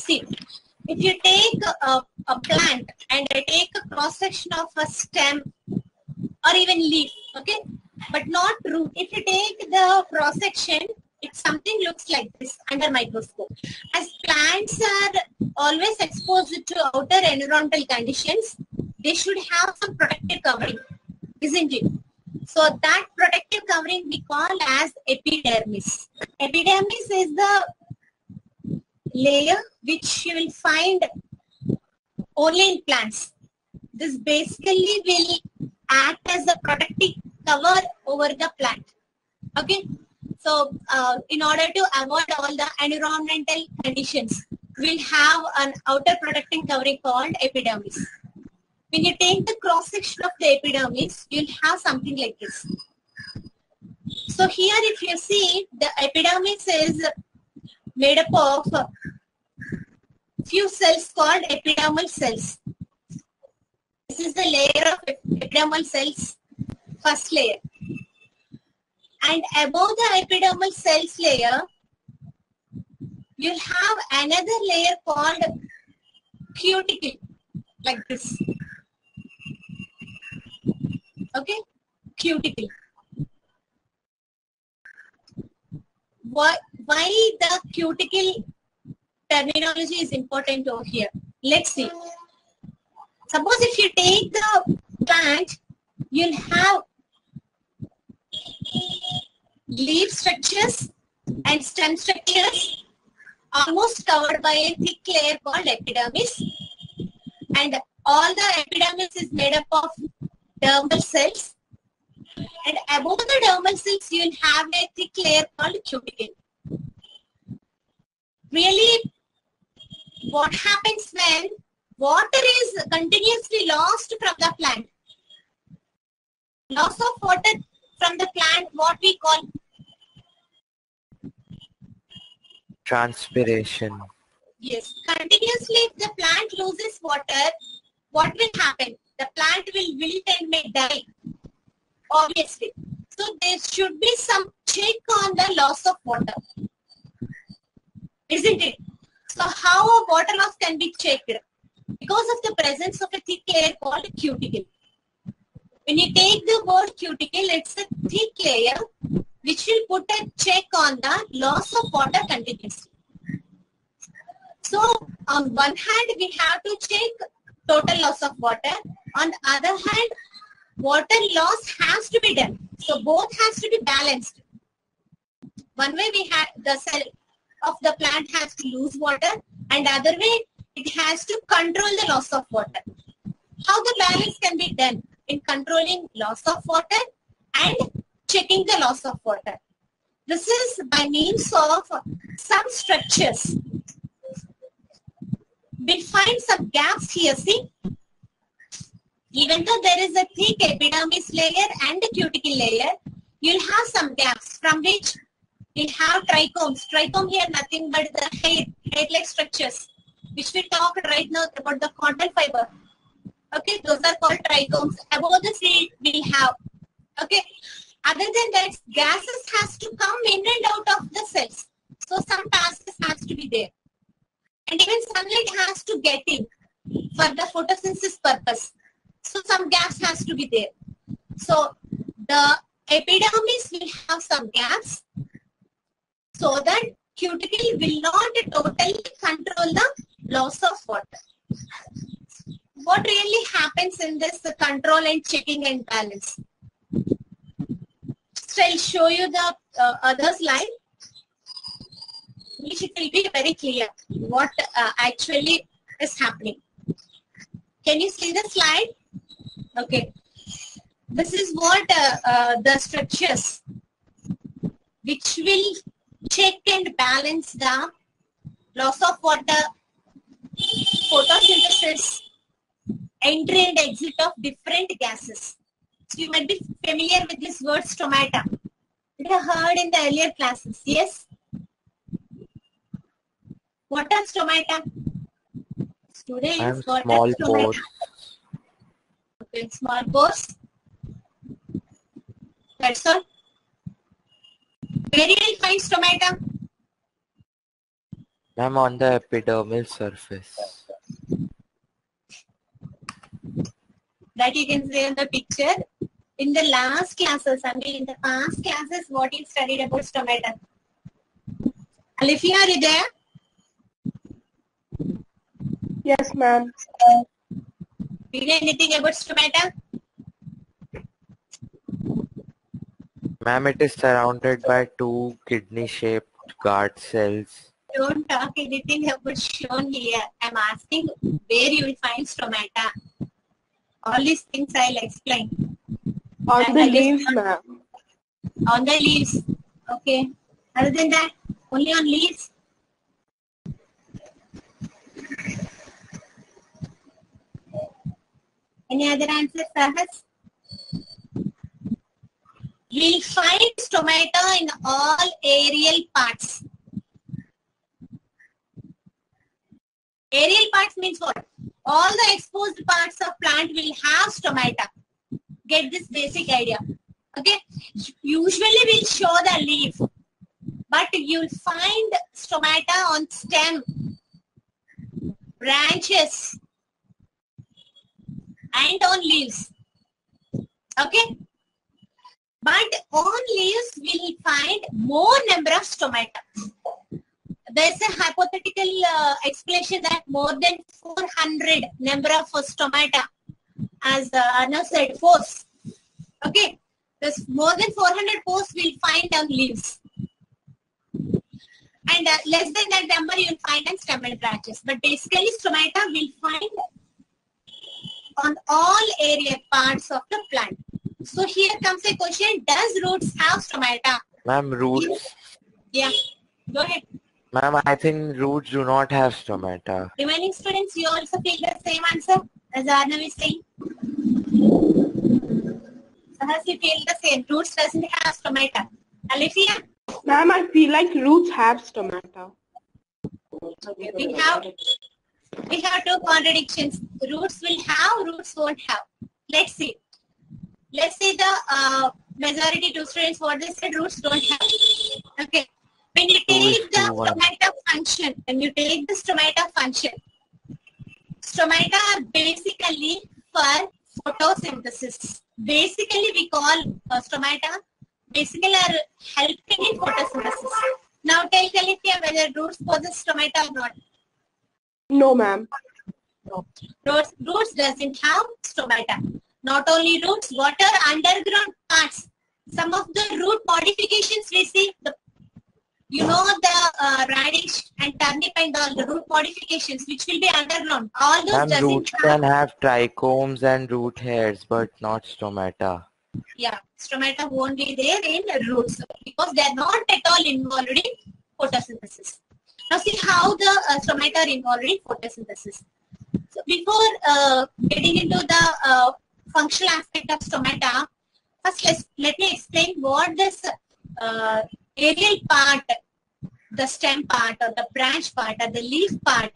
See, if you take a plant and I take a cross section of a stem or even leaf, okay, but not root. If you take the cross section, it something looks like this under microscope. As plants are always exposed to outer environmental conditions, they should have some protective covering, isn't it? So that protective covering we call as epidermis. Epidermis is the layer which you will find only in plants. This basically will act as a protective cover over the plant. Okay, so in order to avoid all the environmental conditions, we'll have an outer protecting covering called epidermis. When you take the cross section of the epidermis, you'll have something like this. So here, if you see, the epidermis is made up of few cells called epidermal cells. This is the layer of epidermal cells, first layer. And above the epidermal cells layer, you'll have another layer called cuticle, like this. Okay, cuticle. Why the cuticle terminology is important over here? Let's see. Suppose if you take the plant, you'll have leaf structures and stem structures almost covered by a thick layer called epidermis, and all the epidermis is made up of dermal cells, and above the dermal cells you'll have a thick layer called cuticle. Really, what happens when water is continuously lost from the plant? Loss of water from the plant, what we call? Transpiration. Yes, continuously if the plant loses water, what will happen? The plant will wilt and may die, obviously. So there should be some check on the loss of water, isn't it? So how a water loss can be checked? Because of the presence of a thick layer called cuticle. When you take the word cuticle, it's a thick layer which will put a check on the loss of water continuously. So on one hand, we have to check total loss of water. On the other hand, water loss has to be done. So both has to be balanced. One way we have the cell of the plant has to lose water, and the other way it has to control the loss of water. How the balance can be done in controlling loss of water and checking the loss of water? This is by means of some structures. We'll find some gaps here, see. Even though there is a thick epidermis layer and a cuticle layer, you'll have some gaps from which you'll have trichomes. Trichome here nothing but the hair-like structures, which we talked right now about the cotton fiber. Okay, those are called trichomes. Above the seed we'll have. Okay, other than that, gases has to come in and out of the cells. So some passes has to be there. And even sunlight has to get in for the photosynthesis purpose. So some gaps has to be there. So the epidermis will have some gaps so that cuticle will not totally control the loss of water. What really happens in this control and checking and balance? So I'll show you the other slide, which it will be very clear what actually is happening. Can you see the slide? Okay. This is what the structures which will check and balance the loss of water, photosynthesis, entry and exit of different gases. So you might be familiar with this word stomata. You have heard in the earlier classes, yes? What are stomata? Students, what small are stomata? pores. Okay, small pores. That's all. Where you will find stomata? Ma'am, on the epidermal surface. That you can see in the picture. In the last classes, I mean in the past classes, what you studied about stomata. Alifia, are you there? Yes, ma'am. Do you know anything about stomata? Ma'am, it is surrounded by two kidney-shaped guard cells. Don't talk anything about shown here. I'm asking where you will find stomata. All these things I'll explain. On And the I'll just- leaves, ma'am. On the leaves. Okay. Other than that, only on leaves. Any other answer, Sahas? We'll find stomata in all aerial parts. Aerial parts means what? All the exposed parts of plant will have stomata. Get this basic idea. Okay. Usually we'll show the leaf, but you'll find stomata on stem, branches, and on leaves. Okay. But on leaves we'll find more number of stomata. There's a hypothetical explanation that more than 400 number of stomata, as Anna said, pores. Okay, there's more than 400 pores we'll find on leaves, and less than that number you'll find on stem and branches. But basically, stomata we'll find on all area parts of the plant. So here comes a question: does roots have stomata? Ma'am, roots. Yeah, go ahead. Ma'am, I think roots do not have stomata. Remaining students, you also feel the same answer as Arnav is saying. Sahas, you feel the same. Roots doesn't have stomata. Alifia? Ma'am, I feel like roots have stomata. Okay, we have two contradictions. Roots will have, roots won't have. Let's see. Let's see the majority two students what they said, roots don't have. Okay. When you take the stomata function, stomata are basically for photosynthesis. Basically, we call stomata basically are helping in photosynthesis. Now tell Alifia whether roots possess stomata or not. No, ma'am. No. Roots doesn't have stomata. Not only roots, what are underground parts? Some of the root modifications we see, the radish and turnip and all the root modifications which will be underground. All those Ma'am, doesn't roots can have trichomes and root hairs, but not stomata. Yeah, stomata won't be there in roots because they are not at all involved in photosynthesis. Now see how the stomata are involved in photosynthesis. So before getting into the functional aspect of stomata, first let me explain what this aerial part, the stem part or the branch part or the leaf part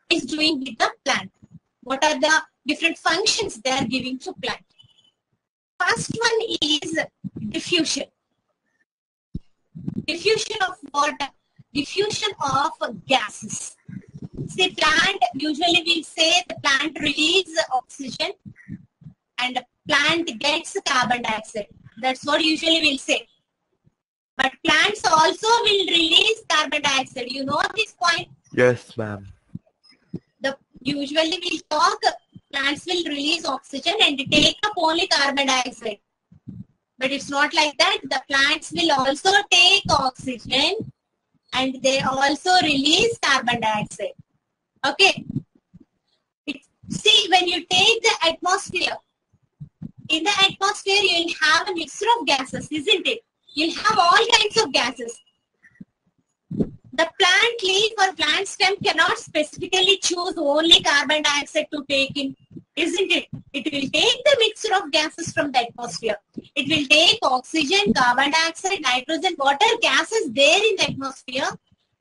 is doing with the plant. What are the different functions they are giving to plant? First one is diffusion. Diffusion of what? Diffusion of gases. See, plant, usually we say the plant releases oxygen and the plant gets carbon dioxide. That's what usually we'll say. But plants also will release carbon dioxide. You know this point? Yes, ma'am. Usually we talk, plants will release oxygen and take up only carbon dioxide. But it's not like that. The plants will also take oxygen and they also release carbon dioxide. Okay. See, when you take the atmosphere, in the atmosphere you will have a mixture of gases, isn't it? You'll have all kinds of gases. The plant leaf or plant stem cannot specifically choose only carbon dioxide to take in, isn't it? It will take the mixture of gases from the atmosphere. It will take oxygen, carbon dioxide, nitrogen, whatever gases there in the atmosphere.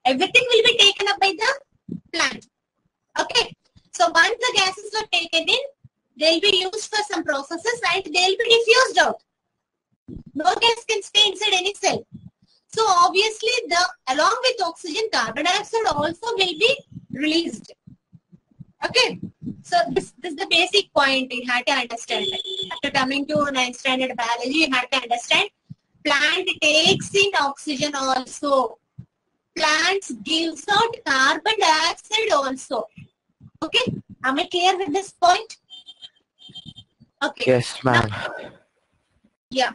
Everything will be taken up by the plant. Okay. So once the gases are taken in, they will be used for some processes and they will be diffused out. No gas can stay inside any cell. So obviously, along with oxygen, carbon dioxide also will be released. Okay. So this is the basic point you have to understand. After coming to 9th standard biology, you have to understand plant takes in oxygen also. Plants gives out carbon dioxide also. Okay. Am I clear with this point? Okay. Yes, ma'am. Yeah.